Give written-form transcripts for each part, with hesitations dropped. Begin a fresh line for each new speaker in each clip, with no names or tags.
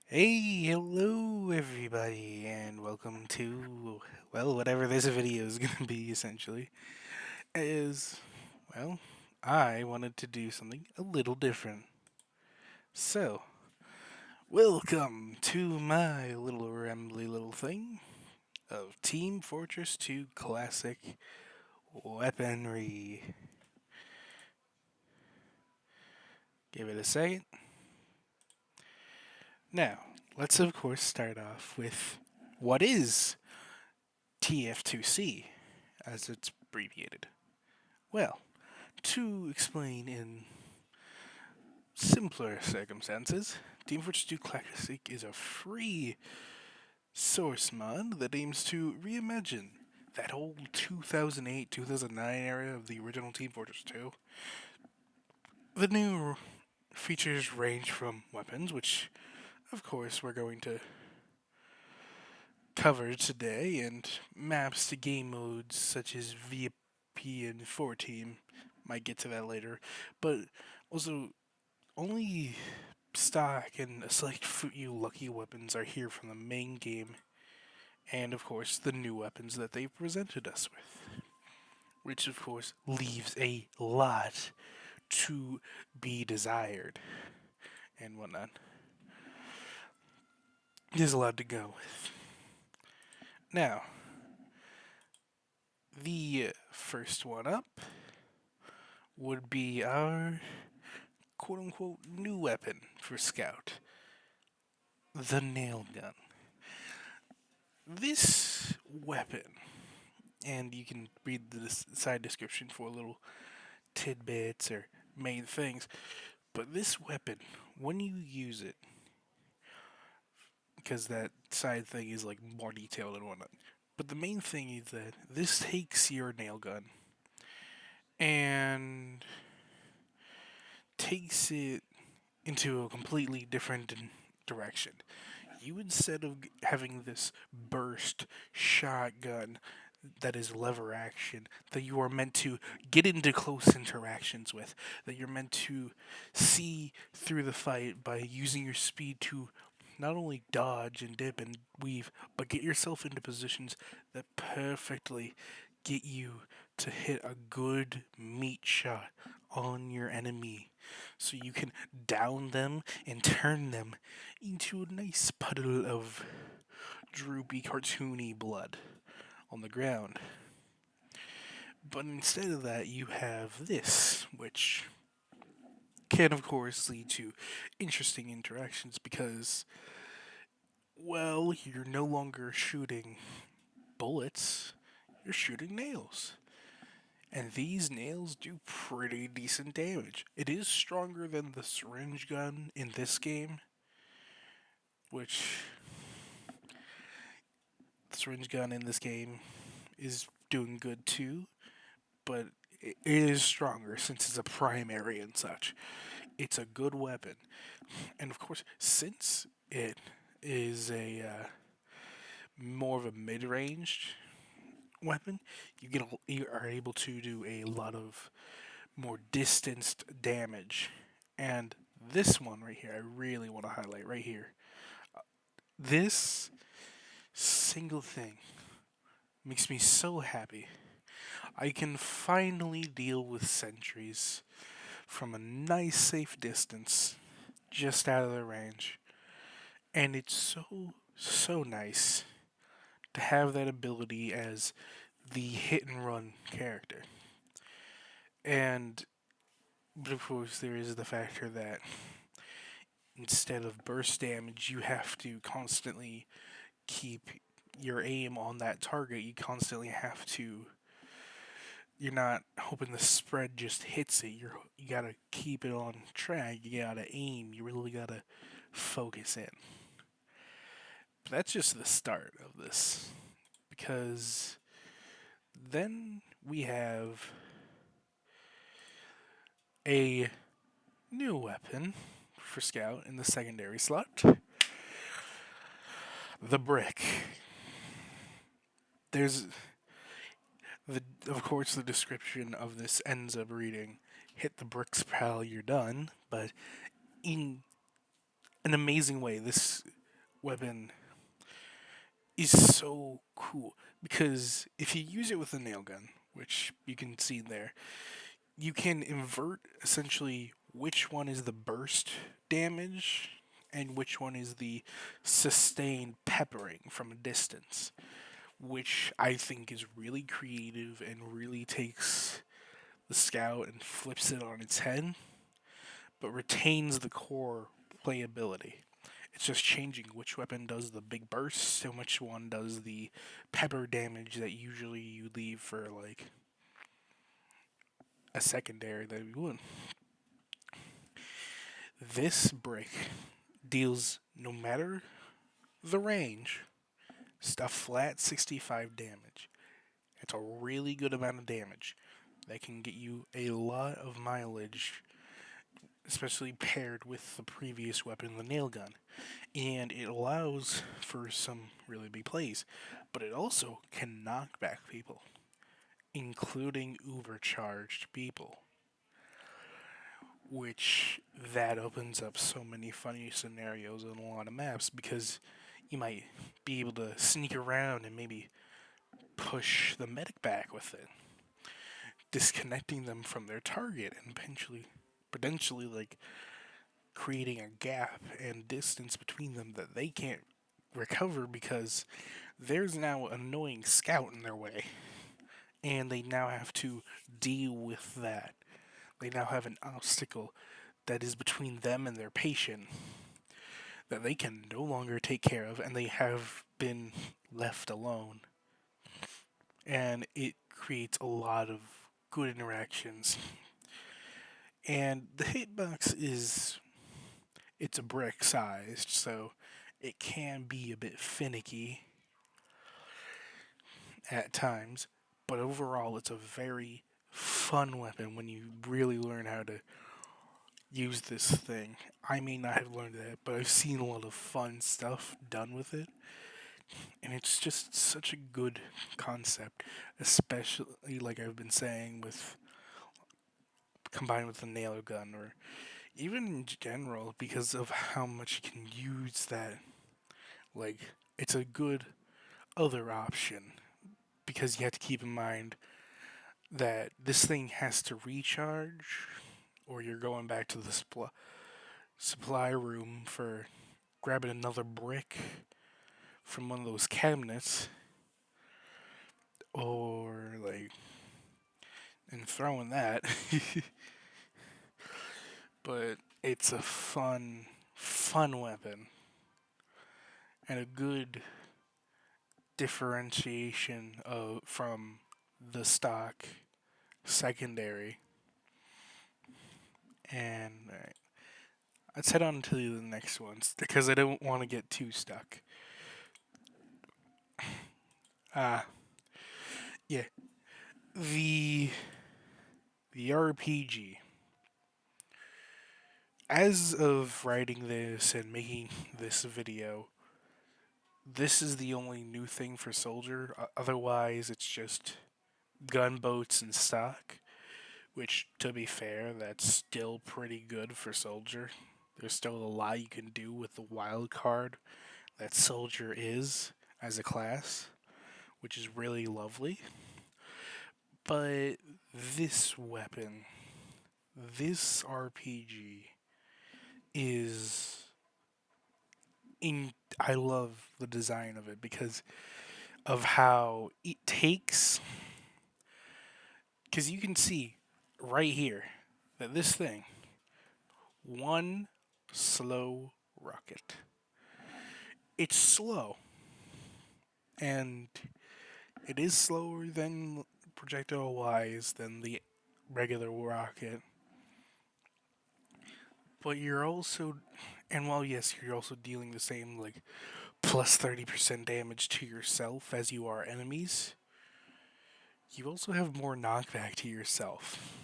Hey, hello everybody, and welcome to, well, whatever this video is gonna be essentially. Is, well, I wanted to do something a little different. So, welcome to my little rambly little thing of Team Fortress 2 Classic Weaponry. Give it a second. Now, let's of course start off with what is tf2c, as it's abbreviated. Well, to explain in simpler circumstances, Team Fortress 2 Classic is a free source mod that aims to reimagine that whole 2008 2009 era of the original Team Fortress 2. The new features range from weapons, which of course we're going to cover today, and maps to game modes such as VIP and 4 Team. Might get to that later, but also only stock and a select few lucky weapons are here from the main game, and of course the new weapons that they've presented us with, which of course leaves a lot to be desired and whatnot. There's a lot to go with. Now, the first one up would be our quote unquote new weapon for Scout, the nail gun. This weapon, and you can read the side description for little tidbits or main things, but this weapon, when you use it, because that side thing is like more detailed and whatnot, but the main thing is that this takes your nail gun and takes it into a completely different direction. You, instead of having this burst shotgun that is lever action, that you are meant to get into close interactions with, that you're meant to see through the fight by using your speed to not only dodge and dip and weave, but get yourself into positions that perfectly get you to hit a good meat shot on your enemy so you can down them and turn them into a nice puddle of droopy, cartoony blood on the ground. But instead of that, you have this, which can, of course, lead to interesting interactions because, well, you're no longer shooting bullets, you're shooting nails. And these nails do pretty decent damage. It is stronger than the syringe gun in this game, which the syringe gun in this game is doing good too, but it is stronger since it's a primary and such. It's a good weapon, and of course, since it is a more of a mid-ranged weapon, you are able to do a lot of more distanced damage. And this one right here, I really want to highlight right here. This single thing makes me so happy. I can finally deal with sentries from a nice safe distance, just out of their range. And it's so nice to have that ability as the hit and run character. And, but of course, there is the factor that instead of burst damage, you have to constantly keep your aim on that target. You constantly have to. You're not hoping the spread just hits it. You gotta keep it on track. You gotta aim. You really gotta focus in. But that's just the start of this, because then we have a new weapon for Scout in the secondary slot, the brick. There's the of course the description of this ends up reading, "Hit the bricks, pal, you're done." But in an amazing way, this weapon is so cool because if you use it with a nail gun, which you can see there, you can invert essentially which one is the burst damage and which one is the sustained peppering from a distance, which I think is really creative and really takes the scout and flips it on its head, but retains the core playability. It's just changing which weapon does the big burst and which one does the pepper damage that usually you leave for like a secondary that you would. This brick deals no matter the range, stuff flat 65 damage. It's a really good amount of damage that can get you a lot of mileage, especially paired with the previous weapon, the nail gun. And it allows for some really big plays, but it also can knock back people, including overcharged people, which that opens up so many funny scenarios on a lot of maps because you might be able to sneak around and maybe push the medic back with it, disconnecting them from their target and potentially like creating a gap and distance between them that they can't recover because there's now an annoying scout in their way and they now have to deal with that. They now have an obstacle that is between them and their patient that they can no longer take care of and they have been left alone. And it creates a lot of good interactions. And the hitbox is it's a brick sized, so it can be a bit finicky at times, but overall it's a very fun weapon when you really learn how to use this thing. I may not have learned that, but I've seen a lot of fun stuff done with it, and it's just such a good concept, especially like I've been saying with combined with the nailer gun or even in general because of how much you can use that. Like it's a good other option because you have to keep in mind that this thing has to recharge or you're going back to the supply room for grabbing another brick from one of those cabinets or like and throwing that. But it's a fun weapon and a good differentiation of from the stock secondary. And let's head on to the next ones because I don't want to get too stuck. Ah, yeah, the the RPG. As of writing this and making this video, this is the only new thing for Soldier. Otherwise, it's just gunboats and stock. Which, to be fair, that's still pretty good for Soldier. There's still a lot you can do with the wild card that Soldier is as a class, which is really lovely. But this weapon, this RPG, is in. I love the design of it because of how it takes. Because you can see right here that this thing, one slow rocket. It's slow, and it is slower than projectile wise than the regular rocket. But you're also, and while yes, you're also dealing the same like plus 30% damage to yourself as you are enemies. You also have more knockback to yourself.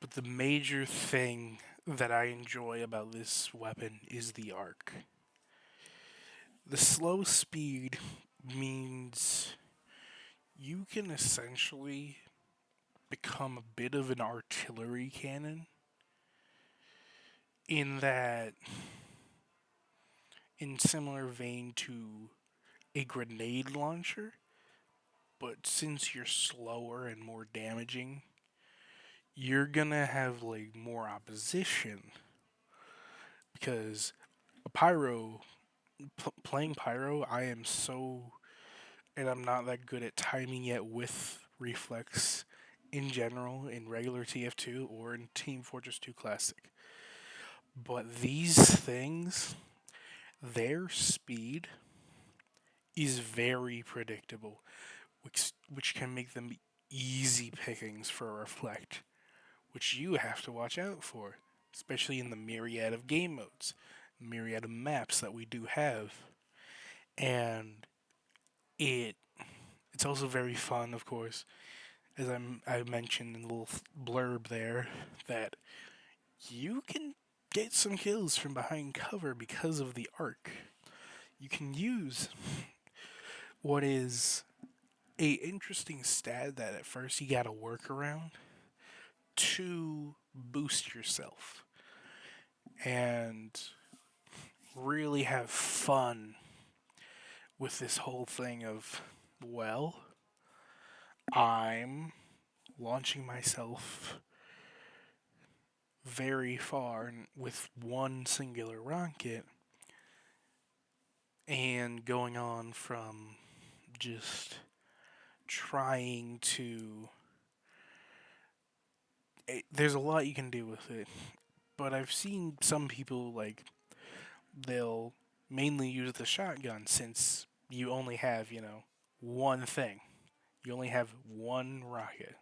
But the major thing that I enjoy about this weapon is the arc. The slow speed means you can essentially become a bit of an artillery cannon in that in similar vein to a grenade launcher, but since you're slower and more damaging, you're gonna have like more opposition because a pyro playing pyro, I am so and I'm not that good at timing yet with reflex in general in regular TF2 or in Team Fortress 2 Classic. But these things, their speed is very predictable, which can make them easy pickings for a reflect, which you have to watch out for, especially in the myriad of game modes, myriad of maps that we do have. And it it's also very fun, of course, as I mentioned in the little blurb there, that you can get some kills from behind cover because of the arc. You can use what is a interesting stat that at first you gotta work around to boost yourself and really have fun with this whole thing of, well, I'm launching myself very far with one singular rocket and going on from just trying to. There's a lot you can do with it, but I've seen some people like they'll mainly use the shotgun since you only have, one thing. You only have one rocket.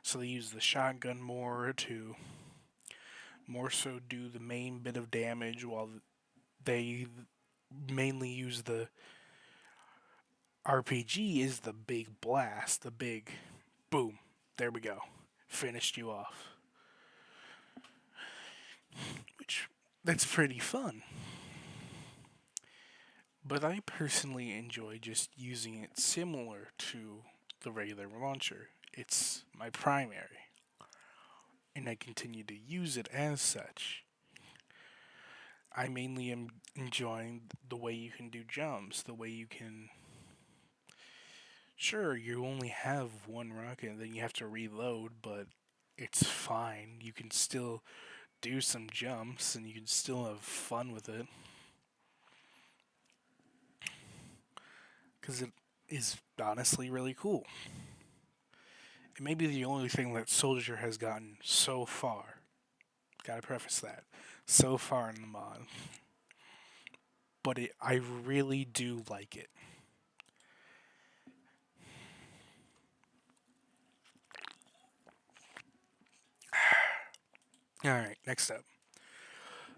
So they use the shotgun more to more so do the main bit of damage while they mainly use the RPG is the big blast, the big boom. There we go. Finished you off. Which that's pretty fun. But I personally enjoy just using it similar to the regular launcher. It's my primary, and I continue to use it as such. I mainly am enjoying the way you can do jumps, the way you can. Sure, you only have one rocket and then you have to reload, but it's fine. You can still do some jumps and you can still have fun with it. Because it is honestly really cool. It may be the only thing that Soldier has gotten so far. Gotta preface that. So far in the mod. But I really do like it. Alright, next up.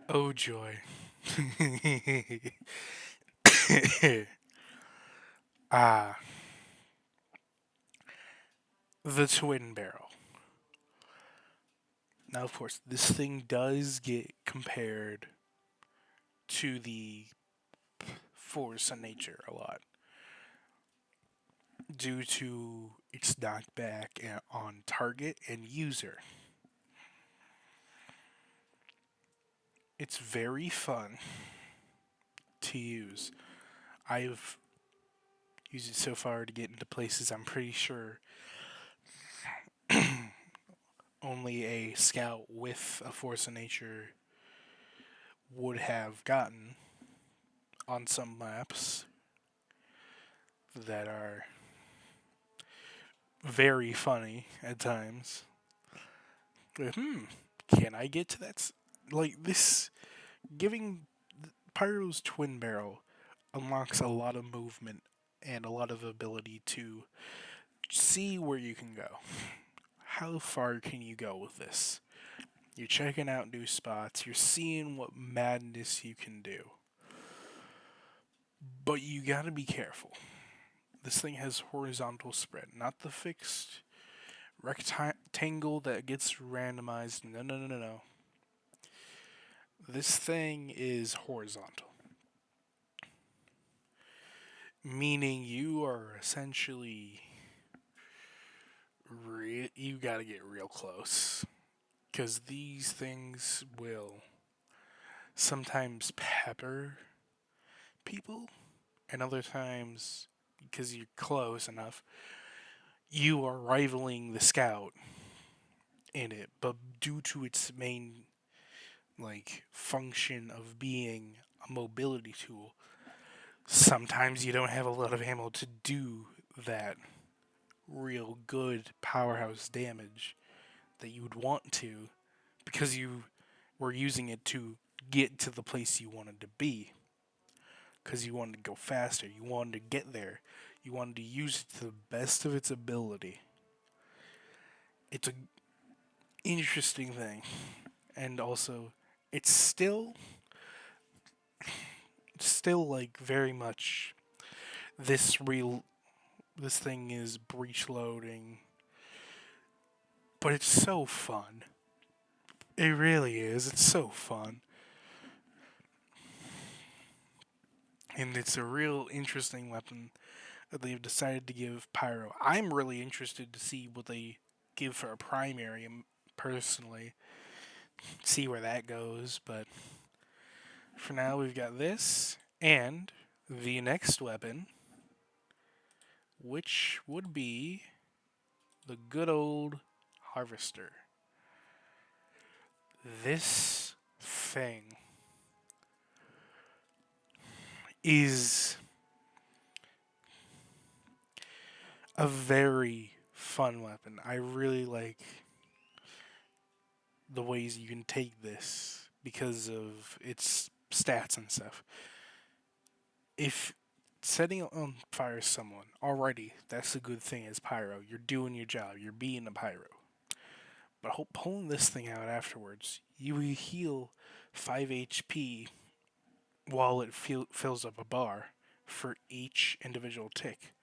Oh joy. Ah, the twin barrel. Now, of course, this thing does get compared to the force of nature a lot due to its knockback on target and user. It's very fun to use. I've used it so far to get into places I'm pretty sure only a scout with a force of nature would have gotten on some maps that are very funny at times. But, can I get to that? Like this, giving Pyro's twin barrel unlocks a lot of movement and a lot of ability to see where you can go. How far can you go with this? You're checking out new spots, you're seeing what madness you can do. But you gotta be careful. This thing has horizontal spread, not the fixed rectangle that gets randomized. No, no, no, no, no. This thing is horizontal, meaning you are essentially you gotta get real close because these things will sometimes pepper people, and other times, because you're close enough, you are rivaling the scout in it. But due to its main function of being a mobility tool, sometimes you don't have a lot of ammo to do that real good powerhouse damage that you would want to, because you were using it to get to the place you wanted to be, because you wanted to go faster, you wanted to get there, you wanted to use it to the best of its ability. It's a interesting thing, and also it's still very much this thing is breach loading, but it's so fun. It really is. It's so fun. And it's a real interesting weapon that they've decided to give Pyro. I'm really interested to see what they give for a primary, personally. See where that goes. But for now, we've got this and the next weapon, which would be the good old Harvester. This thing is a very fun weapon. I really like the ways you can take this because of its stats and stuff. If setting on fire someone, already that's a good thing as Pyro. You're doing your job, you're being a Pyro. But pulling this thing out afterwards, you heal 5 HP while it fills up a bar for each individual tick.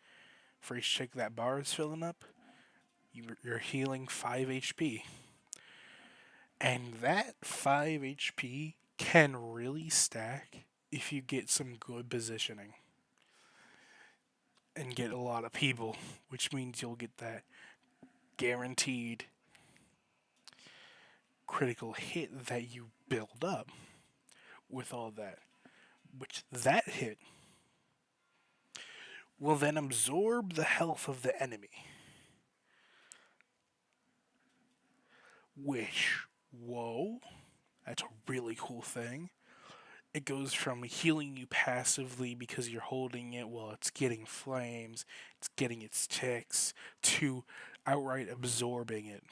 For each tick that bar is filling up, you're healing 5 HP. And that 5 HP can really stack if you get some good positioning and get a lot of people, which means you'll get that guaranteed critical hit that you build up with all that. Which that hit will then absorb the health of the enemy. Which, whoa, that's a really cool thing. It goes from healing you passively because you're holding it while it's getting flames, it's getting its ticks, to outright absorbing it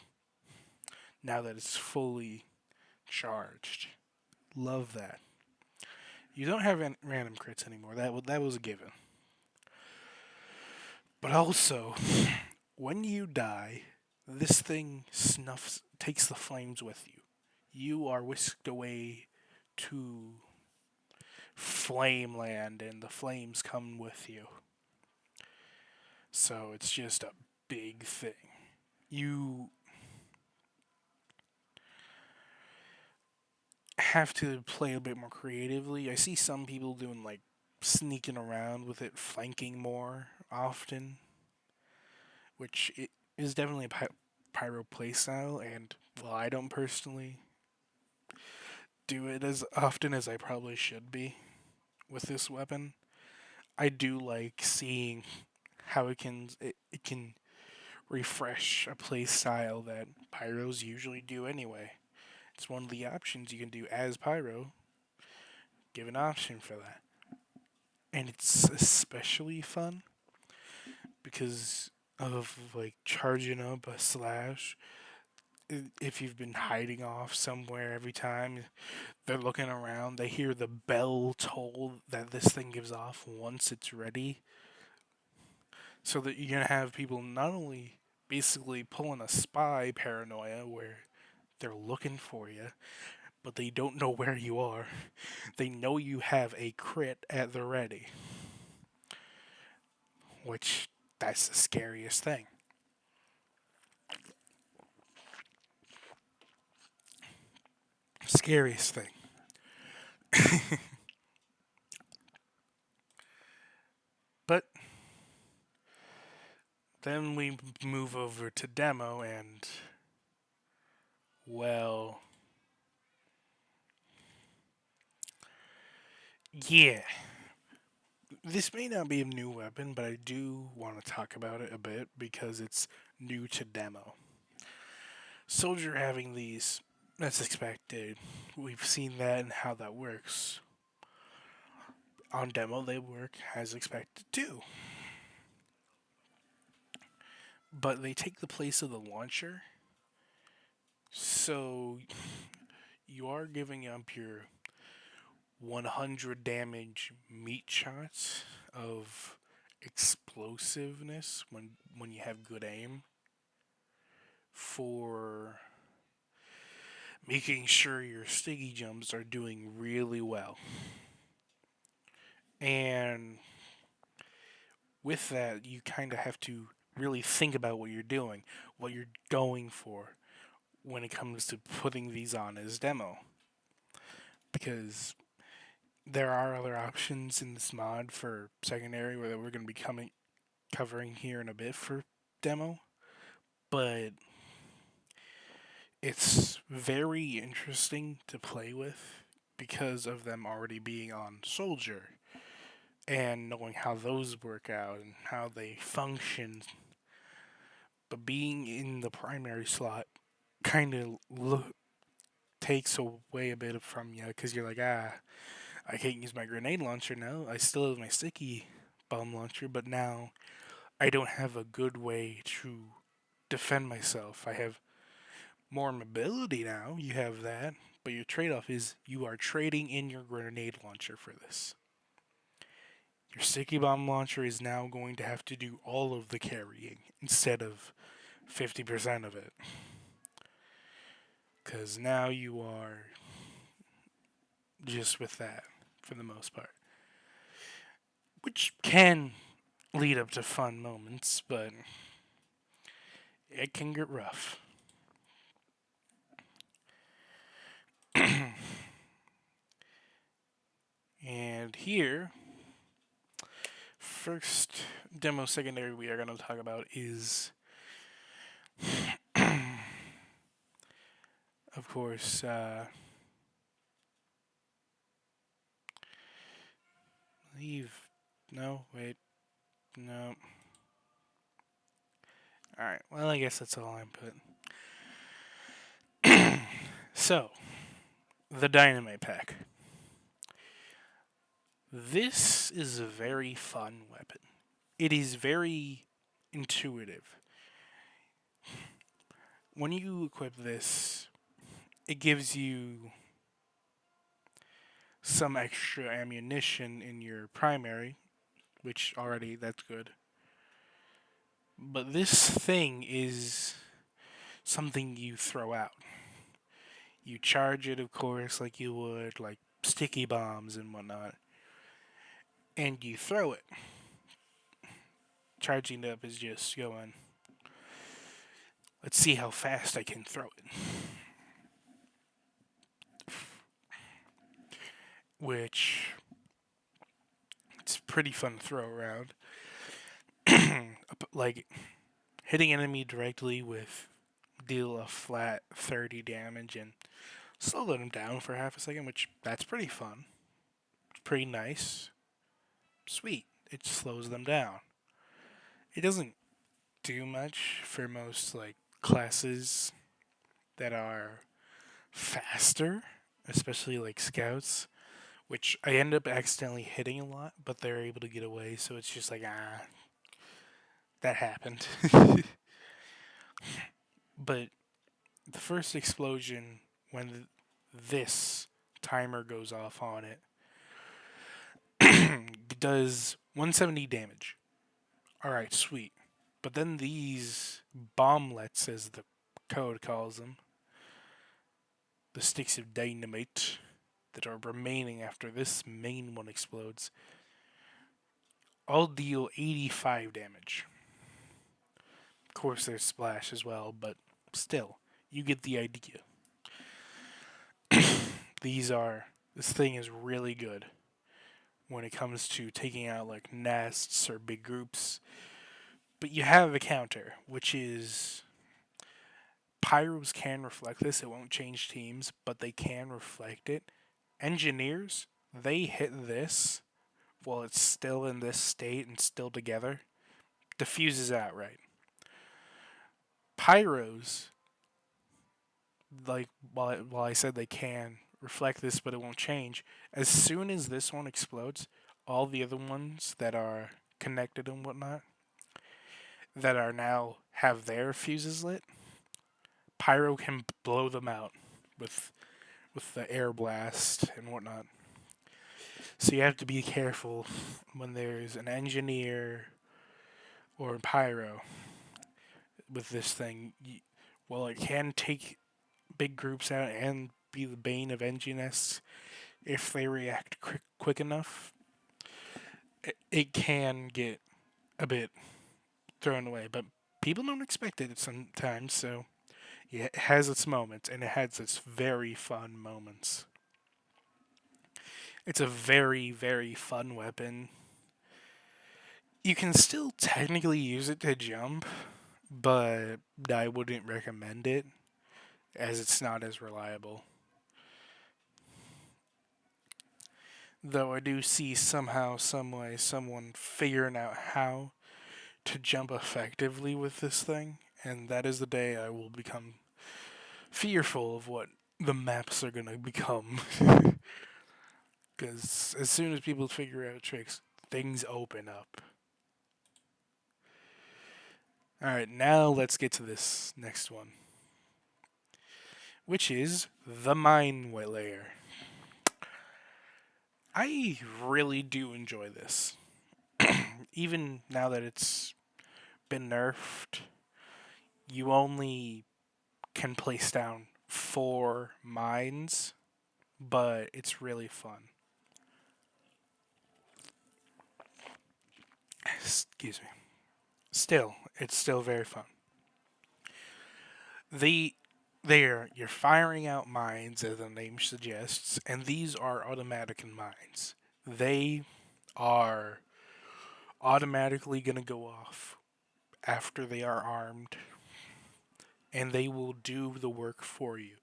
now that it's fully charged. Love that. You don't have random crits anymore. That was a given. But also, when you die, this thing takes the flames with you. You are whisked away to Flameland, and the flames come with you. So it's just a big thing. You have to play a bit more creatively. I see some people doing sneaking around with it, flanking more often, which it is definitely a pyro playstyle, and while I don't personally do it as often as I probably should be with this weapon, I do like seeing how it can refresh a play style that pyros usually do anyway. It's one of the options you can do as pyro. Give an option for that. And it's especially fun because of charging up a slash. If you've been hiding off somewhere, every time they're looking around, they hear the bell toll that this thing gives off once it's ready. So that you're going to have people not only basically pulling a spy paranoia where they're looking for you, but they don't know where you are. They know you have a crit at the ready, which that's the scariest thing. Scariest thing. But then we move over to demo, and well, yeah, This may not be a new weapon, but I do want to talk about it a bit because it's new to demo. Soldier having these, that's expected. We've seen that and how that works. On demo, they work as expected too. But they take the place of the launcher, so you are giving up your 100 damage meat shots of explosiveness when you have good aim for making sure your sticky jumps are doing really well. And with that, you kind of have to really think about what you're doing, what you're going for when it comes to putting these on as demo. Because there are other options in this mod for secondary that we're going to be covering here in a bit for demo, but it's very interesting to play with because of them already being on Soldier and knowing how those work out and how they function. But being in the primary slot kind of takes away a bit from you because you're like, I can't use my grenade launcher now. I still have my sticky bomb launcher, but now I don't have a good way to defend myself. I have more mobility now. You have that, but your trade off is you are trading in your grenade launcher for this. Your sticky bomb launcher is now going to have to do all of the carrying instead of 50% of it. Because now you are just with that for the most part. Which can lead up to fun moments, but it can get rough. And here, first demo secondary we are going to talk about is, of course, leave. No, wait, no. Alright, well, I guess that's all I put. So, the Dynamite Pack. This is a very fun weapon. It is very intuitive. When you equip this, it gives you some extra ammunition in your primary, which already that's good. But this thing is something you throw out. You charge it, of course, like you would, like sticky bombs and whatnot, and you throw it. Charging it up is just going, let's see how fast I can throw it. Which, it's pretty fun to throw around. Like, hitting enemy directly with deal a flat 30 damage and slow them down for half a second, which that's pretty fun. It's pretty nice. Sweet. It slows them down. It doesn't do much for most like classes that are faster, especially like scouts, which I end up accidentally hitting a lot, but they're able to get away, so it's just like that happened. But the first explosion when this timer goes off on it does 170 damage. Alright, sweet. But then these bomblets, as the code calls them, the sticks of dynamite that are remaining after this main one explodes, all deal 85 damage. Of course, there's splash as well, but still, you get the idea. This thing is really good when it comes to taking out like nests or big groups. But you have a counter, which is pyros can reflect this. It won't change teams, but they can reflect it. Engineers, they hit this while it's still in this state and still together, diffuses outright. Pyros, like while I said they can reflect this, but it won't change. As soon as this one explodes, all the other ones that are connected and whatnot that are now have their fuses lit, pyro can blow them out with the air blast and whatnot. So you have to be careful when there's an engineer or pyro with this thing. Well, it can take big groups out and be the bane of engineers if they react quick enough. It can get a bit thrown away, but people don't expect it sometimes. So yeah, it has its moments, and it has its very fun moments. It's a very, very fun weapon. You can still technically use it to jump, but I wouldn't recommend it as it's not as reliable. Though I do see somehow, some way, someone figuring out how to jump effectively with this thing, and that is the day I will become fearful of what the maps are gonna become. Because as soon as people figure out tricks, things open up. Alright, now let's get to this next one, which is the mine layer. I really do enjoy this. Even now that it's been nerfed, you only can place down 4 mines, but it's really fun. Excuse me. Still, it's still very fun. The there you're firing out mines as the name suggests, and these are automatic mines. They are automatically going to go off after they are armed, and they will do the work for you,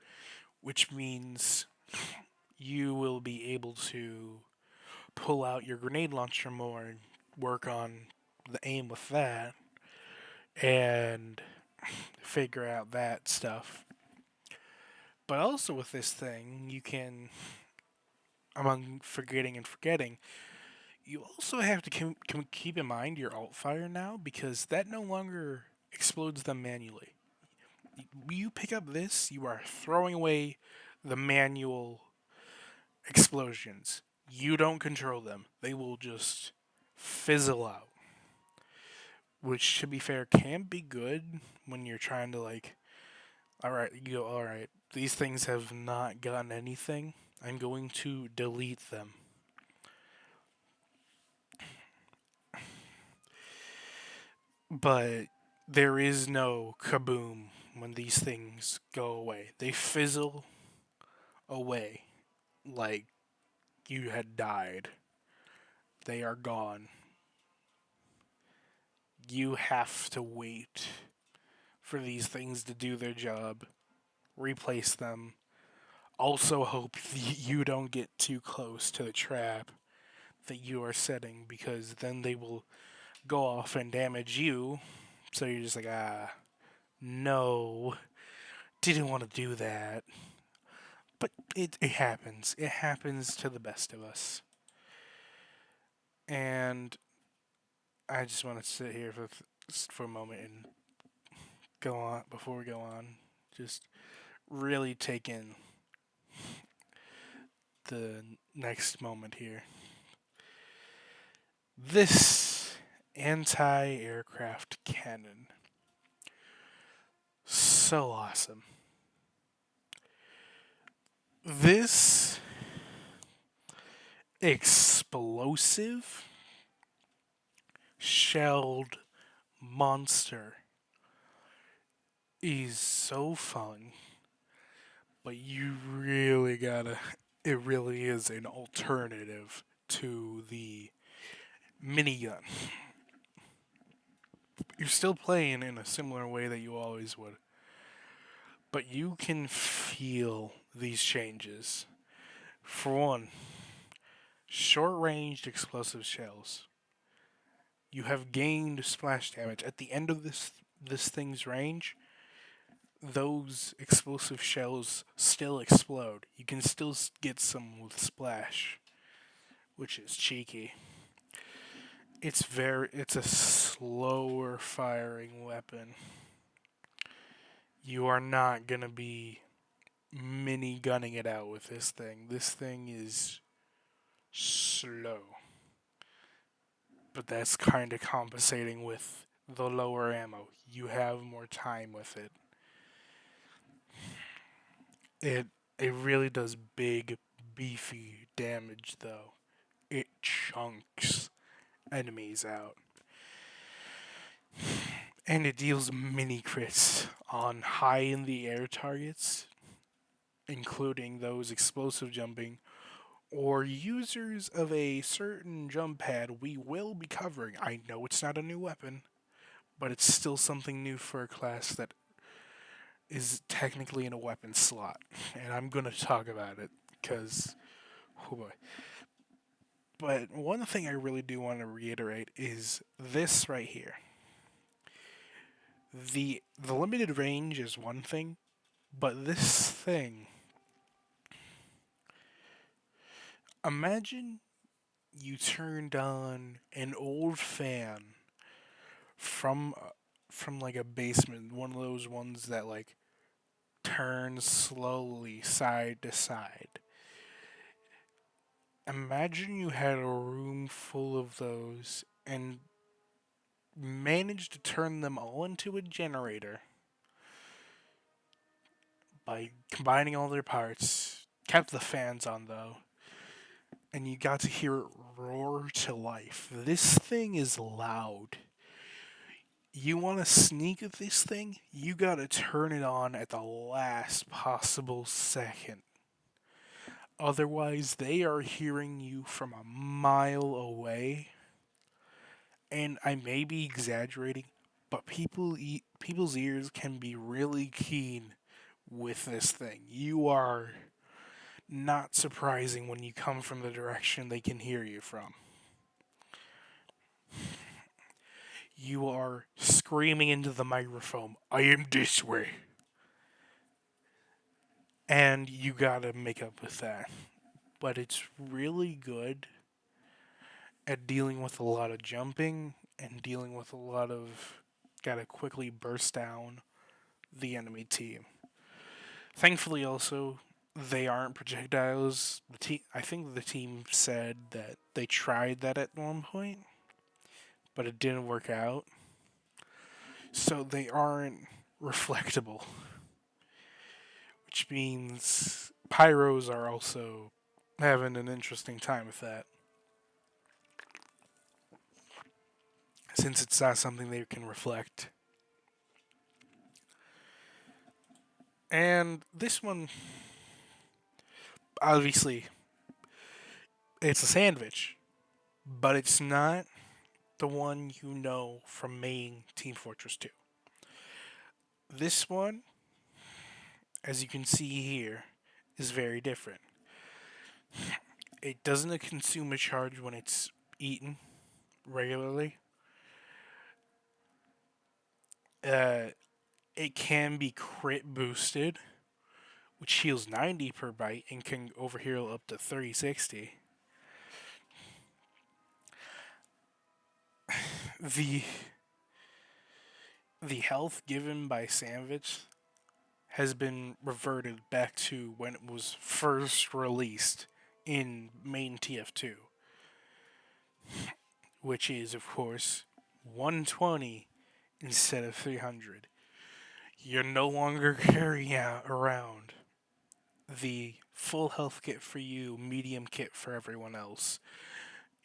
which means you will be able to pull out your grenade launcher more and work on the aim with that and figure out that stuff. But also with this thing, you can, among forgetting, you also have to keep in mind your alt fire now because that no longer explodes them manually. You pick up this, you are throwing away the manual explosions. You don't control them. They will just fizzle out. Which, to be fair, can be good when you're trying to, like, alright, you go, alright, these things have not gotten anything. I'm going to delete them. But there is no kaboom when these things go away. They fizzle away like you had died. They are gone. You have to wait for these things to do their job, replace them. Also, hope you don't get too close to the trap that you are setting because then they will go off and damage you. So you're just like, no, didn't want to do that. But it happens. It happens to the best of us. And I just want to sit here for a moment and go on before we go on. Just really take in the next moment here. This anti-aircraft cannon. So awesome. This explosive shelled monster is so fun, but you really gotta. It really is an alternative to the minigun. You're still playing in a similar way that you always would, but you can feel these changes. For one, Short-ranged explosive shells. You have gained splash damage. At the end of this thing's range, those explosive shells still explode. You can still get some with splash, which is cheeky. It's a slower firing weapon. You are not gonna be mini gunning it out with this thing. This thing is slow. But that's kind of compensating with the lower ammo. You have more time with it. It it really does big beefy damage though. It chunks enemies out. And it deals mini crits on high in the air targets, including those explosive jumping or users of a certain jump pad we will be covering. I know it's not a new weapon, but it's still something new for a class that is technically in a weapon slot. And I'm going to talk about it because, oh boy. But one thing I really do want to reiterate is this right here. The limited range is one thing, but this thing, imagine you turned on an old fan from from like a basement, one of those ones that like turns slowly side to side. Imagine you had a room full of those and managed to turn them all into a generator by combining all their parts. Kept the fans on though, and you got to hear it roar to life. This thing is loud. You want to sneak at this thing? You gotta turn it on at the last possible second. Otherwise, they are hearing you from a mile away. And I may be exaggerating, but people's ears can be really keen with this thing. You are not surprising when you come from the direction they can hear you from. You are screaming into the microphone, I am this way. And you gotta make up with that. But it's really good at dealing with a lot of jumping and dealing with a lot of gotta quickly burst down the enemy team. Thankfully, also, they aren't projectiles. I think the team said that they tried that at one point, but it didn't work out. So they aren't reflectable, which means pyros are also having an interesting time with that, since it's not something they can reflect. And this one, obviously, it's a sandwich, but it's not the one you know from main Team Fortress 2. This one, as you can see here, is very different. It doesn't consume a charge when it's eaten regularly. Uh, it can be crit boosted, which heals 90 per bite and can overheal up to 360. The the health given by Sandwich has been reverted back to when it was first released in main TF2, which is, of course, 120 instead of 300. You're no longer carrying around the full health kit for you, medium kit for everyone else.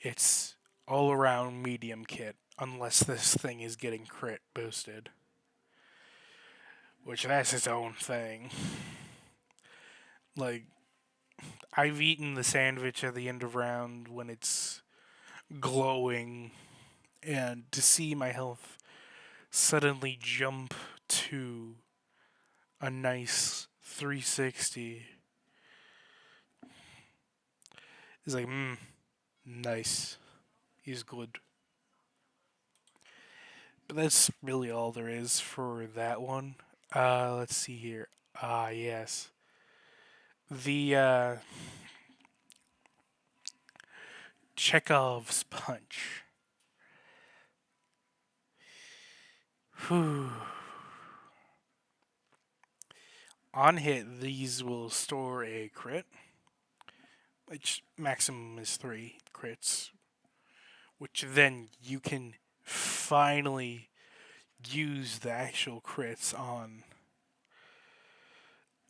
It's all around medium kit, unless this thing is getting crit boosted, which that's its own thing. Like, I've eaten the sandwich at the end of round when it's glowing, and to see my health suddenly jump to a nice 360 is like, Nice. He's good. But that's really all there is for that one. Let's see here. Yes. The Chekhov's punch. Whew. On hit, these will store a crit, which maximum is 3 crits, which then you can finally use the actual crits on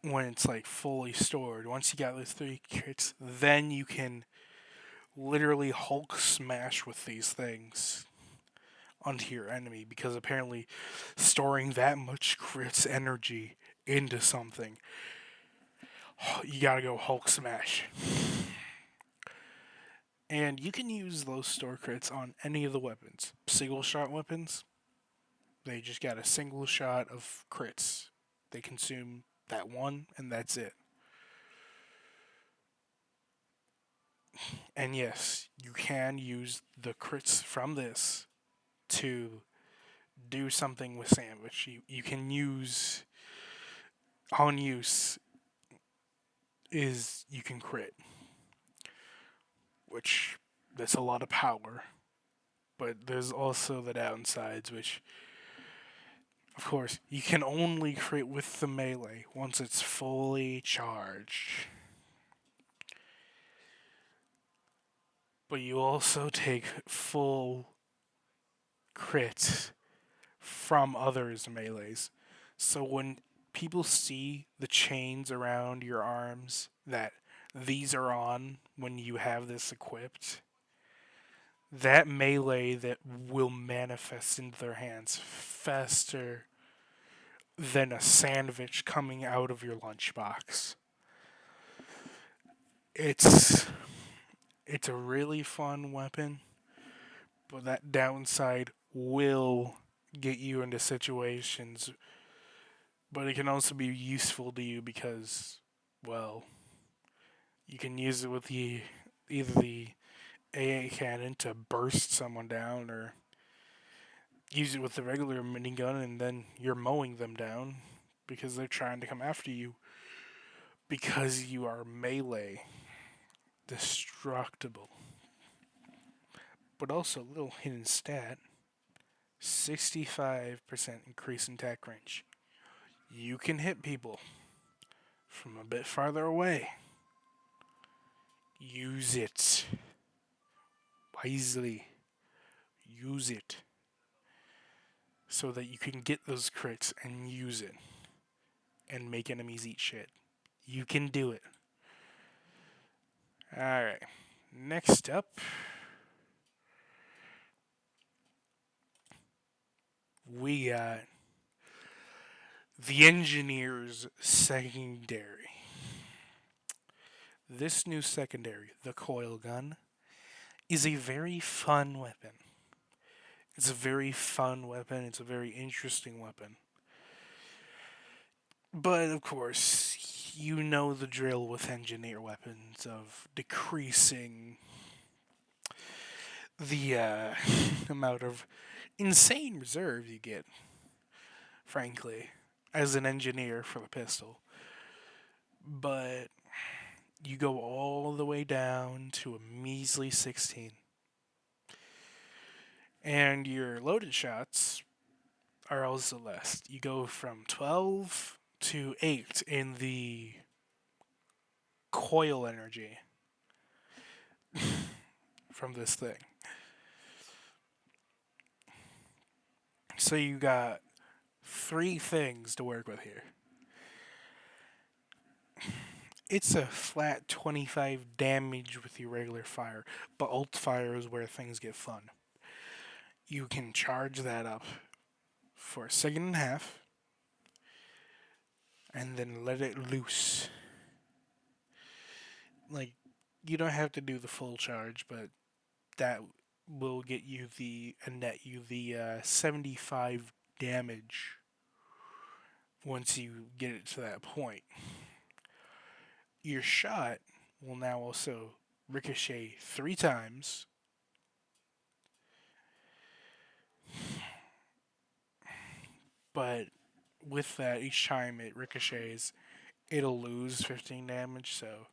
when it's like fully stored. Once you got those 3 crits, then you can literally Hulk smash with these things onto your enemy because apparently storing that much crits energy into something, you gotta go Hulk smash. And you can use those store crits on any of the weapons. Single shot weapons, they just got a single shot of crits. They consume that one, and that's it. And yes, you can use the crits from this to do something with Sandwich. You can use, on use, is you can crit, which that's a lot of power. But there's also the downsides, which, of course, you can only crit with the melee once it's fully charged. But you also take full crits from others' melees. So when people see the chains around your arms that these are on when you have this equipped, that melee that will manifest into their hands faster than a sandwich coming out of your lunchbox. It's it's a really fun weapon, but that downside will get you into situations, but it can also be useful to you because, well, you can use it with the either the AA cannon to burst someone down, or use it with the regular minigun, and then you're mowing them down because they're trying to come after you because you are melee destructible. But also, a little hidden stat: 65% increase in attack range. You can hit people from a bit farther away. Use it wisely. Use it so that you can get those crits and use it and make enemies eat shit. You can do it. Alright. Next up, we got the Engineer's Secondary. This new secondary, the coil gun, is a very fun weapon. It's a very fun weapon. It's a very interesting weapon. But of course, you know the drill with engineer weapons of decreasing the amount of insane reserve you get, frankly, as an engineer for the pistol. But you go all the way down to a measly 16. And your loaded shots are also less. You go from 12 to 8 in the coil energy from this thing. So you got 3 things to work with here. It's a flat 25 damage with your regular fire, but ult fire is where things get fun. You can charge that up for a second and a half, and then let it loose. Like, you don't have to do the full charge, but that will get you the and net you the 75 damage once you get it to that point. Your shot will now also ricochet 3 times, but with that, each time it ricochets, it'll lose 15 damage, so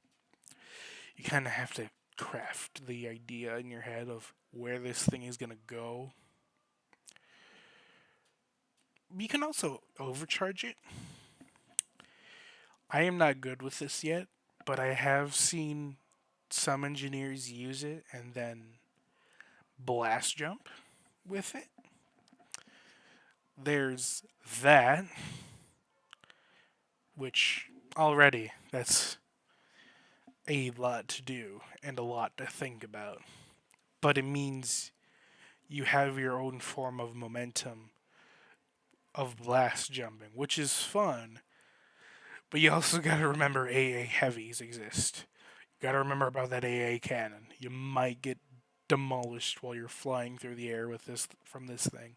you kind of have to craft the idea in your head of where this thing is going to go. You can also overcharge it. I am not good with this yet, but I have seen some engineers use it and then blast jump with it. There's that, which already that's a lot to do and a lot to think about. But it means you have your own form of momentum of blast jumping, which is fun. But you also got to remember AA heavies exist. You got to remember about that AA cannon. You might get demolished while you're flying through the air with this from this thing.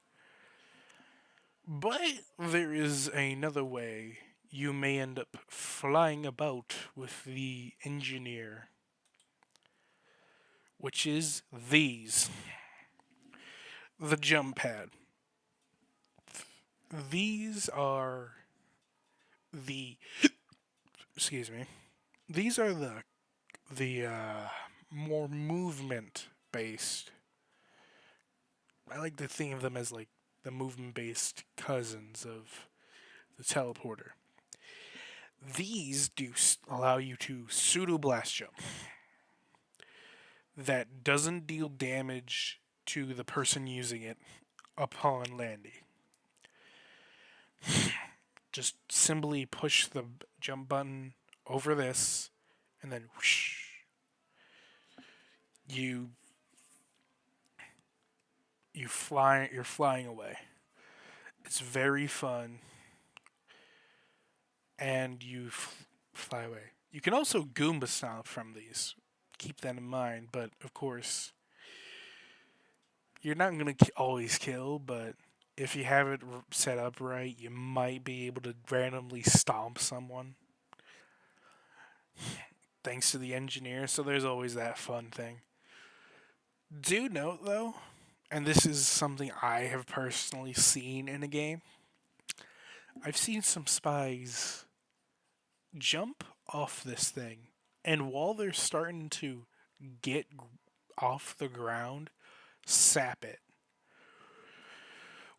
But there is another way you may end up flying about with the engineer, which is these the jump pad. These are the excuse me. These are the more movement based. I like to think of them as like the movement based cousins of the teleporter. These do allow you to pseudo blast jump that doesn't deal damage to the person using it upon landing. Just simply push the jump button over this, and then whoosh, you you're flying away. It's very fun, and fly away. You can also Goomba stomp from these. Keep that in mind, but of course, you're not gonna always kill. But if you have it set up right, you might be able to randomly stomp someone thanks to the engineer. So there's always that fun thing. Do note though, and this is something I have personally seen in a game. I've seen some spies jump off this thing, and while they're starting to get off the ground, sap it.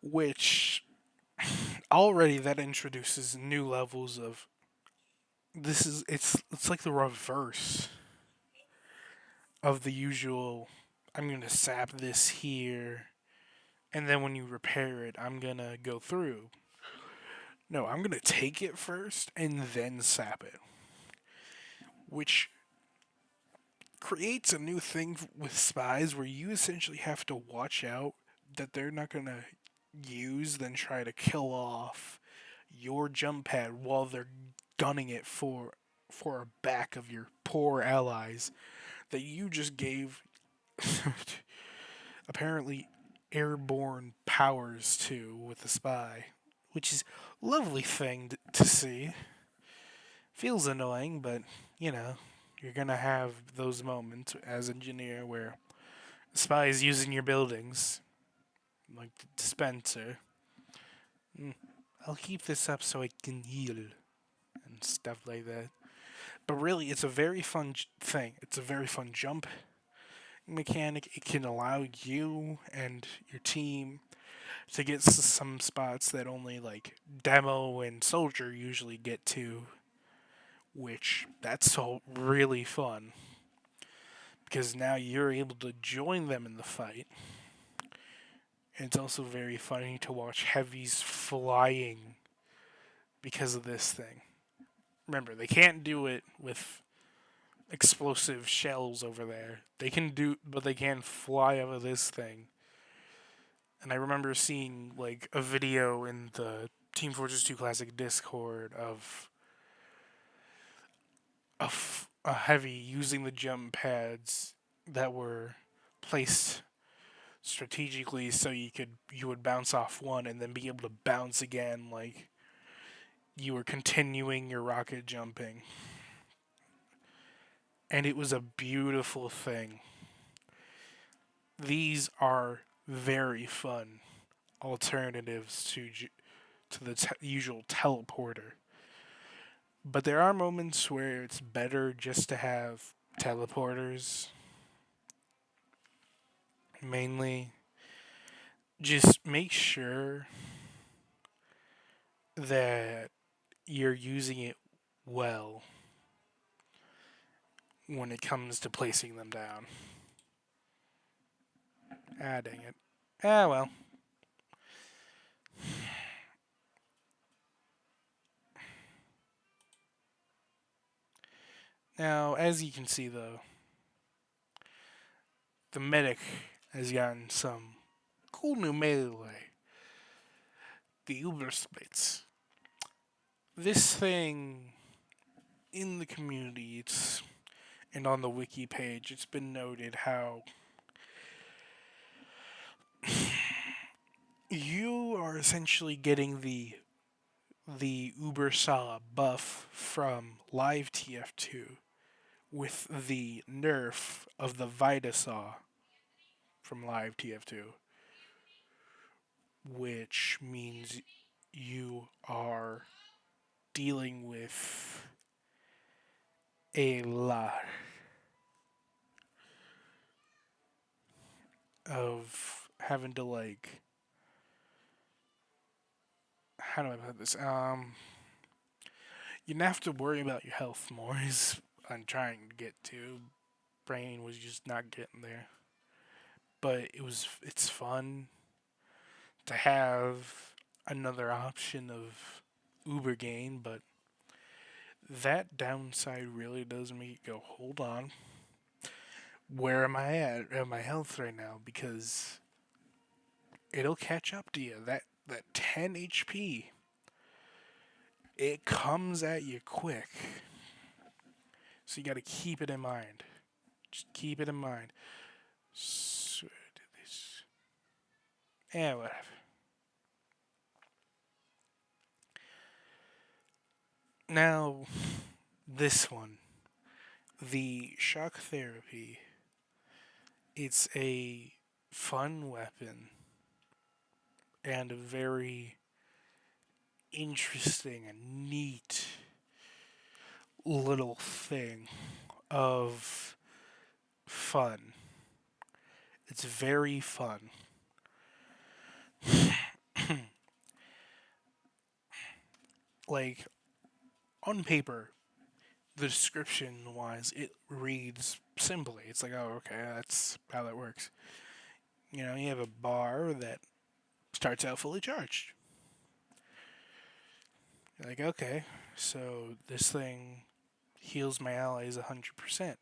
Which already that introduces new levels of this is it's like the reverse of the usual I'm gonna sap this here and then when you repair it I'm gonna go through. No, I'm gonna take it first and then sap it. Which creates a new thing with spies where you essentially have to watch out that they're not gonna use then try to kill off your jump pad while they're gunning it for a back of your poor allies that you just gave apparently airborne powers to with the spy, which is a lovely thing to see. Feels annoying, but you know, you're gonna have those moments as engineer where the spy is using your buildings, like the dispenser. Mm, I'll keep this up so I can heal and stuff like that. But really, it's a very fun thing. It's a very fun jump mechanic. It can allow you and your team to get some spots that only like demo and soldier usually get to, which that's so really fun because now you're able to join them in the fight. And it's also very funny to watch heavies flying because of this thing. Remember, they can't do it with explosive shells over there. They can do, but they can fly out of this thing. And I remember seeing like a video in the Team Fortress 2 Classic Discord of a heavy using the jump pads that were placed strategically so you would bounce off one and then be able to bounce again like you were continuing your rocket jumping. and it was a beautiful thing. These are very fun alternatives to the usual teleporter. But there are moments where it's better just to have teleporters. Mainly, just make sure that you're using it well when it comes to placing them down. Ah, dang it. Ah, well. Now, as you can see, though, the medic has gotten some cool new melee. The Uber splits. This thing in the community, and on the wiki page, it's been noted how you are essentially getting the Uber Saw buff from live TF2 with the nerf of the Vita Saw from live TF2, which means you are dealing with a lot of having to like, how do I put this? You don't have to worry about your health more. Is I'm trying to get to. Brain was just not getting there, but it's fun to have another option of Uber gain, but that downside really does make it go, hold on, where am I at my health right now? Because it'll catch up to you. That 10 HP, it comes at you quick. So you got to keep it in mind. Just keep it in mind. So, this. Yeah, whatever. Now, this one, the shock therapy. It's a fun weapon and a very interesting and neat little thing of fun. It's very fun. Like, on paper, the description wise, it reads simply. It's like, oh, okay, that's how that works. You know, you have a bar that starts out fully charged. You're like, okay, so this thing heals my allies 100%.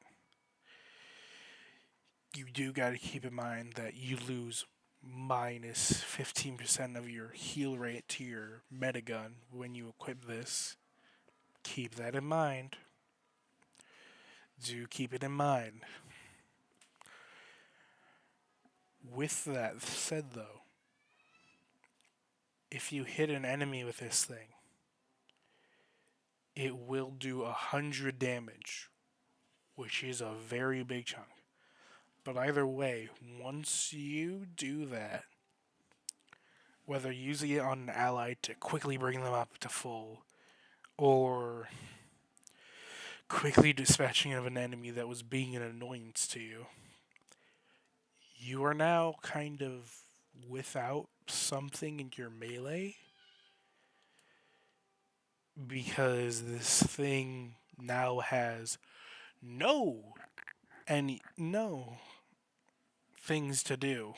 You do got to keep in mind that you lose minus 15% of your heal rate to your metagun when you equip this. Keep that in mind. Do keep it in mind. With that said, though, if you hit an enemy with this thing, it will do 100 damage, which is a very big chunk. But either way, once you do that, whether using it on an ally to quickly bring them up to full, or quickly dispatching of an enemy that was being an annoyance to you, you are now kind of without something in your melee because this thing now has no things to do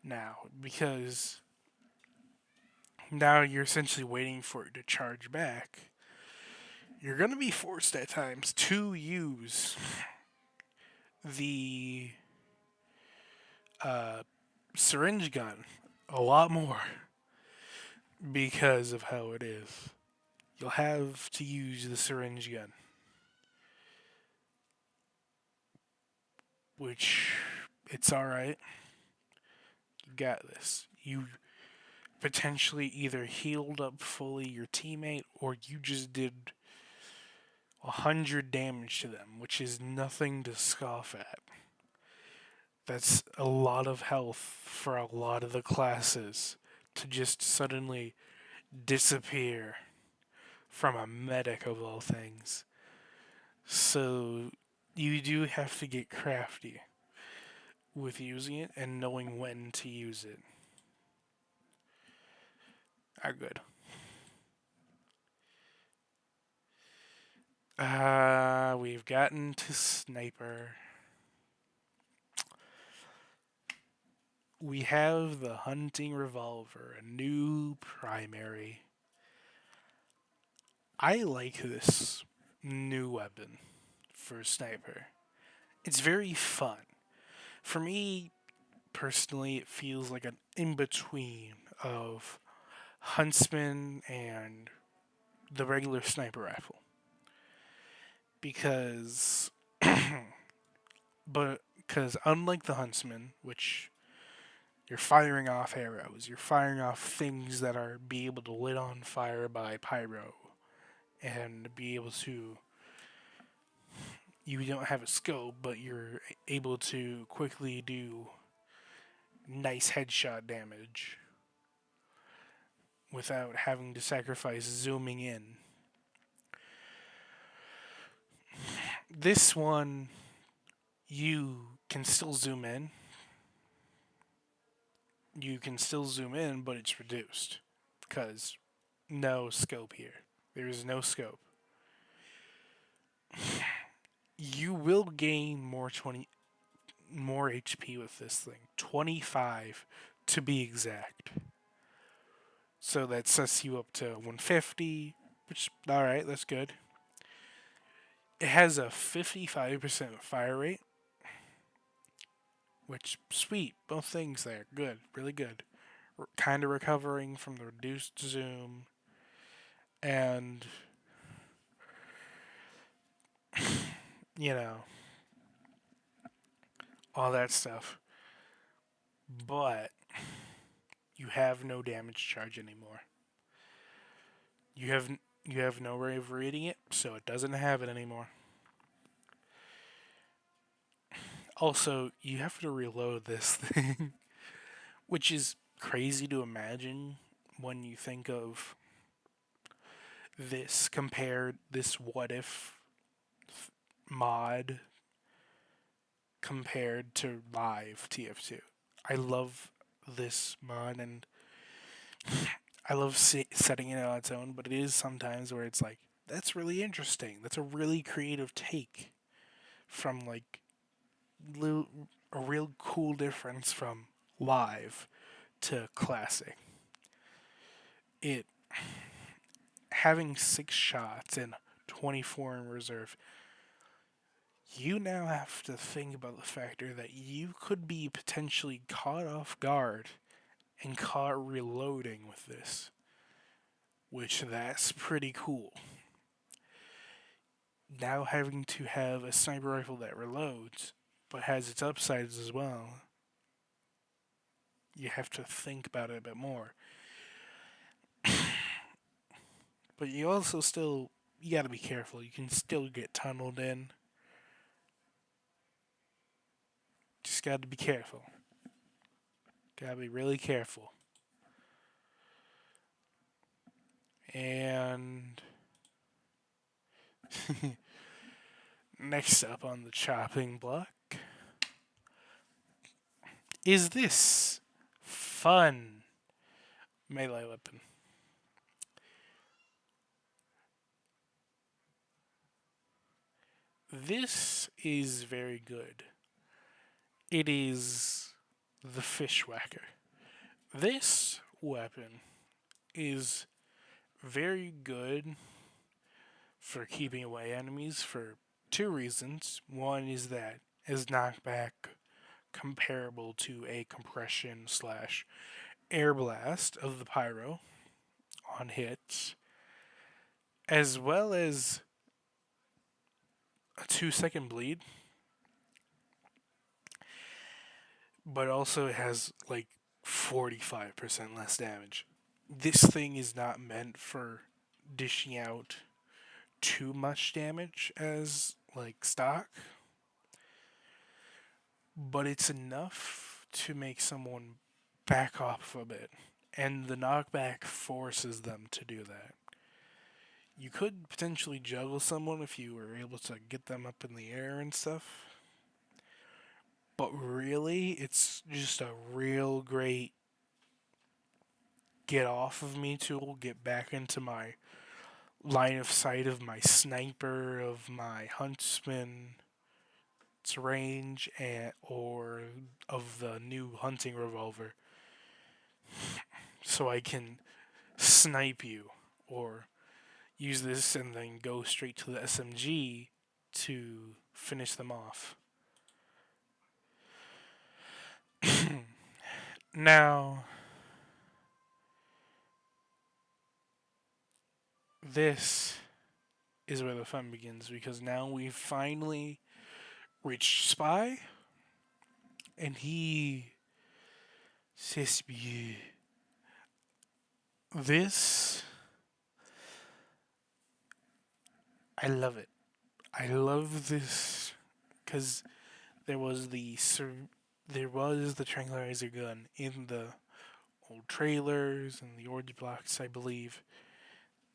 now because now you're essentially waiting for it to charge back. You're going to be forced at times to use the uh, syringe gun a lot more because of how it is. You'll have to use the syringe gun, which it's all right. You got this. You potentially either healed up fully your teammate or you just did 100 damage to them, which is nothing to scoff at. That's a lot of health for a lot of the classes to just suddenly disappear from a medic of all things. So you do have to get crafty with using it and knowing when to use it. Are good. We've gotten to sniper. We have the hunting revolver, a new primary. I like this new weapon for sniper. It's very fun. For me, personally, it feels like an in between of huntsman and the regular sniper rifle. Because, because unlike the huntsman, which you're firing off arrows, you're firing off things that are be able to lit on fire by pyro, and be able to. You don't have a scope, but you're able to quickly do nice headshot damage without having to sacrifice zooming in. This one, you can still zoom in. You can still zoom in, but it's reduced because no scope here. There is no scope. You will gain more HP with this thing. 25 to be exact. So that sets you up to 150, which alright, that's good. It has a 55% fire rate, which sweet. Both things there. Good, really good. Kind of recovering from the reduced zoom and you know, all that stuff. But you have no damage charge anymore. You have you have no way of reading it, so it doesn't have it anymore. Also, you have to reload this thing, which is crazy to imagine when you think of this what if mod compared to live TF2. I love this mod and I love setting it on its own, but it is sometimes where it's like, that's really interesting. That's a really creative take from like a real cool difference from live to classic. It having 6 shots and 24 in reserve, you now have to think about the factor that you could be potentially caught off guard and caught reloading with this, which that's pretty cool. Now having to have a sniper rifle that reloads but has its upsides as well, you have to think about it a bit more. But you also still you got to be careful. You can still get tunneled in. Just got to be careful. Got to be really careful. And next up on the chopping block is this fun melee weapon. This is very good. It is the fish whacker. This weapon is very good for keeping away enemies for two reasons. One is that is knockback comparable to a compression slash air blast of the pyro on hits, as well as a 2 second bleed, but also it has like 45% less damage. This thing is not meant for dishing out too much damage as like stock, but it's enough to make someone back off a bit. And the knockback forces them to do that. You could potentially juggle someone if you were able to get them up in the air and stuff. But really, it's just a real great get off of me tool, get back into my line of sight of my sniper, of my huntsman's range, or of the new hunting revolver, so I can snipe you, or use this and then go straight to the SMG to finish them off. Now, this is where the fun begins because now we've finally reached Spy, and he says, this, I love it. I love this because there was there was the tranquilizer gun in the old trailers and the orgy blocks, I believe.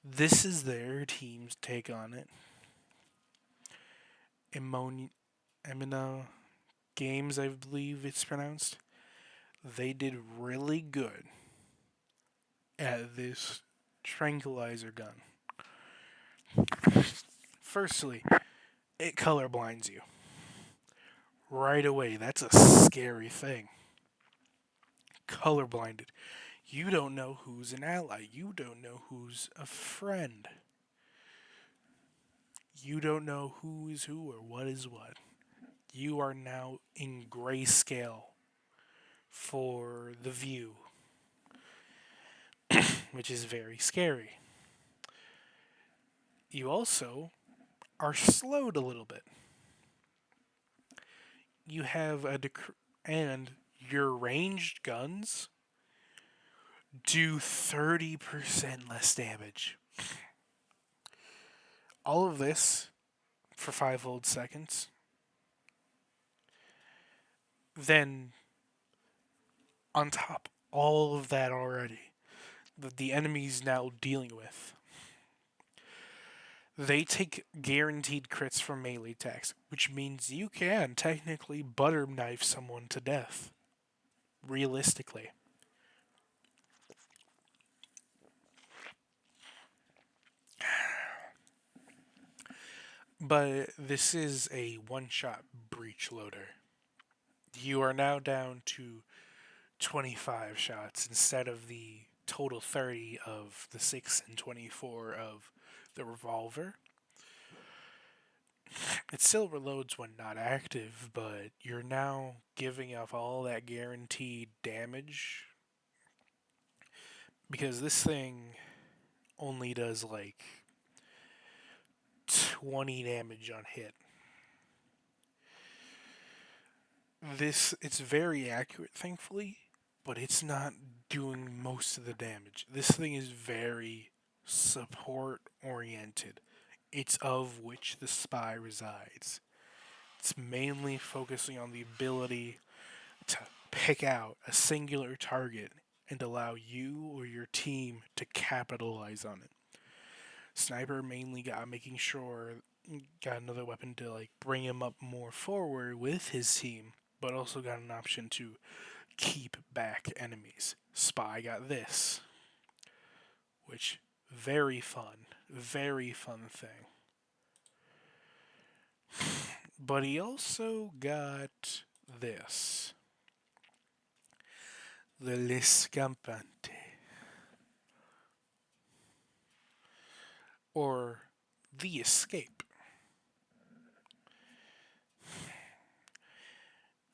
This is their team's take on it. Emina Games, I believe it's pronounced. They did really good at this tranquilizer gun. Firstly, it color blinds you right away. That's a scary thing. Color blinded. You don't know who's an ally. You don't know who's a friend. You don't know who is who or what is what. You are now in grayscale for the view, which is very scary. You also are slowed a little bit. You have and your ranged guns do 30% less damage. All of this for 5 whole seconds. Then, on top all of that already, that the enemy's now dealing with, they take guaranteed crits from melee attacks, which means you can technically butter knife someone to death. Realistically. But this is a one-shot breach loader. You are now down to 25 shots instead of the total 30 of the 6 and 24 of the revolver. It still reloads when not active, but you're now giving up all that guaranteed damage because this thing only does like 20 damage on hit. It's very accurate, thankfully, but it's not doing most of the damage. This thing is very support oriented. It's of which the spy resides. It's mainly focusing on the ability to pick out a singular target and allow you or your team to capitalize on it. Sniper mainly got making sure got another weapon to like bring him up more forward with his team, but also got an option to keep back enemies. Spy got this, which very fun thing. But he also got this, the L'escampante, or the escape.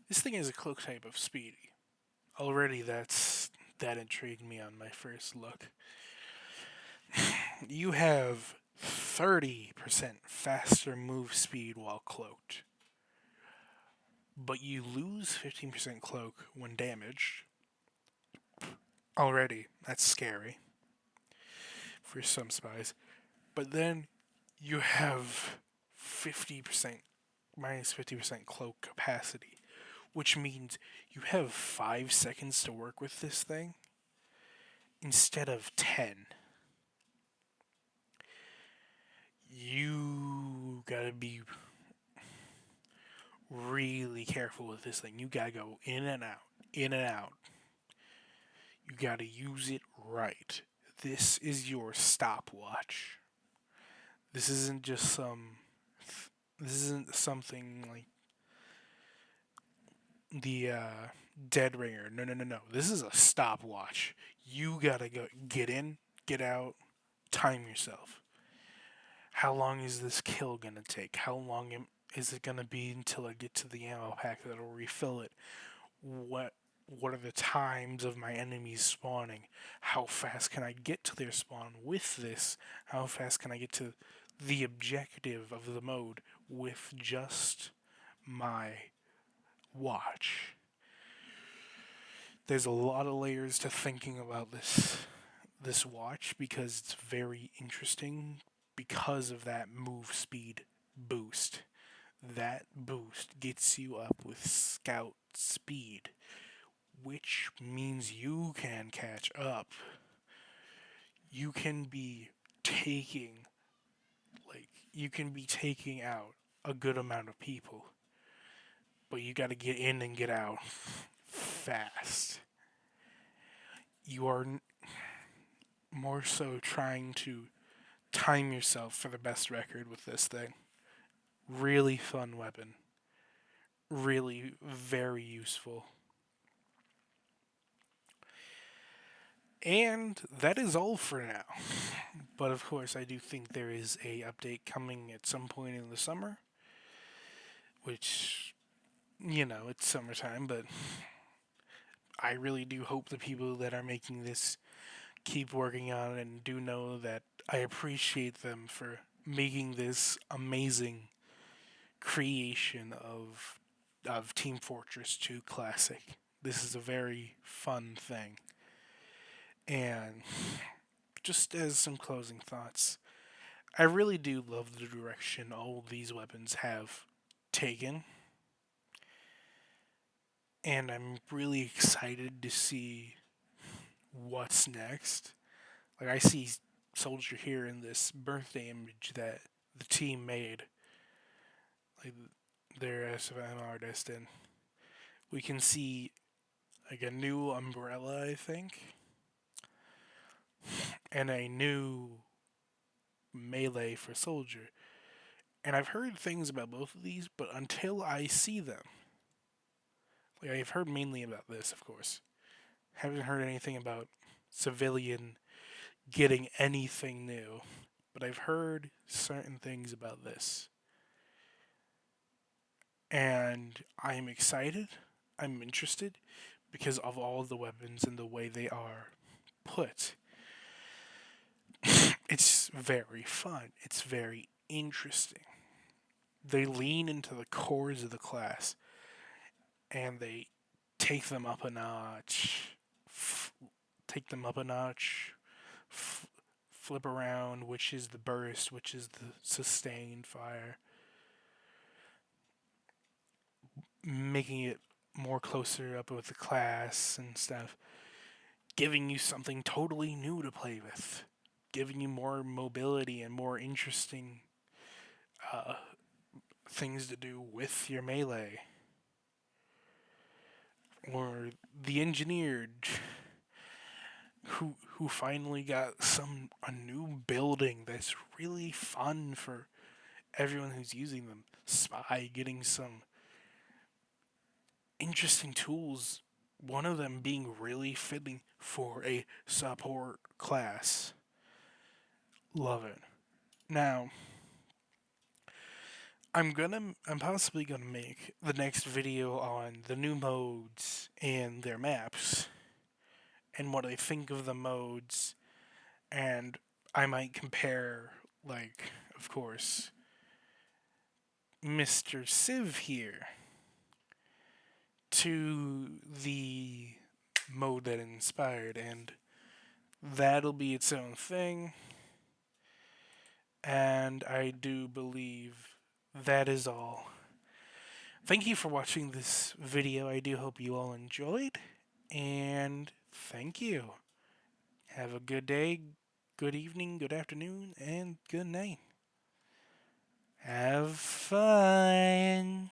This thing is a cloak type of speedy. Already that intrigued me on my first look. You have 30% faster move speed while cloaked. But you lose 15% cloak when damaged. Already, that's scary for some spies. But then you have 50% minus 50% cloak capacity, which means you have 5 seconds to work with this thing instead of 10. You gotta be really careful with this thing. You gotta go in and out, in and out. You gotta use it right. This is your stopwatch. This isn't just some. This isn't something like the Dead Ringer. No, no, no, no. This is a stopwatch. You gotta go get in, get out, time yourself. How long is this kill gonna take? How long is it gonna be until I get to the ammo pack that'll refill it? What are the times of my enemies spawning? How fast can I get to their spawn with this? How fast can I get to the objective of the mode with just my watch? There's a lot of layers to thinking about this watch because it's very interesting because of that move speed boost. That boost gets you up with scout speed, which means you can catch up. You can be taking you can be taking out a good amount of people, but you got to get in and get out fast. You are more so trying to time yourself for the best record with this thing. Really fun weapon. Really very useful. And that is all for now. But of course, I do think there is a update coming at some point in the summer, which it's summertime, but I really do hope the people that are making this keep working on it and do know that I appreciate them for making this amazing creation of Team Fortress 2 Classic. This is a very fun thing. And just as some closing thoughts, I really do love the direction all these weapons have taken. And I'm really excited to see what's next. Like, I see Soldier here in this birthday image that the team made. Like, their SFM artist, and we can see like a new umbrella, I think, and a new melee for Soldier. And I've heard things about both of these, but until I see them, like I've heard mainly about this, of course. Haven't heard anything about Civilian getting anything new, but I've heard certain things about this. And I'm excited, I'm interested, because of all of the weapons and the way they are put. It's very fun, it's very interesting. They lean into the cores of the class and they take them up a notch, take them up a notch, flip around, which is the burst, which is the sustained fire, making it more closer up with the class and stuff, giving you something totally new to play with, giving you more mobility and more interesting uh, things to do with your melee. Or the engineered who finally got a new building that's really fun for everyone who's using them. Spy getting some interesting tools, one of them being really fitting for a support class. Love it. Now, I'm possibly gonna make the next video on the new modes and their maps and what I think of the modes, and I might compare, like, of course, Mr. Civ here to the mode that inspired, and that'll be its own thing. And I do believe that is all. Thank you for watching this video. I do hope you all enjoyed. And thank you. Have a good day, good evening, good afternoon, and good night. Have fun.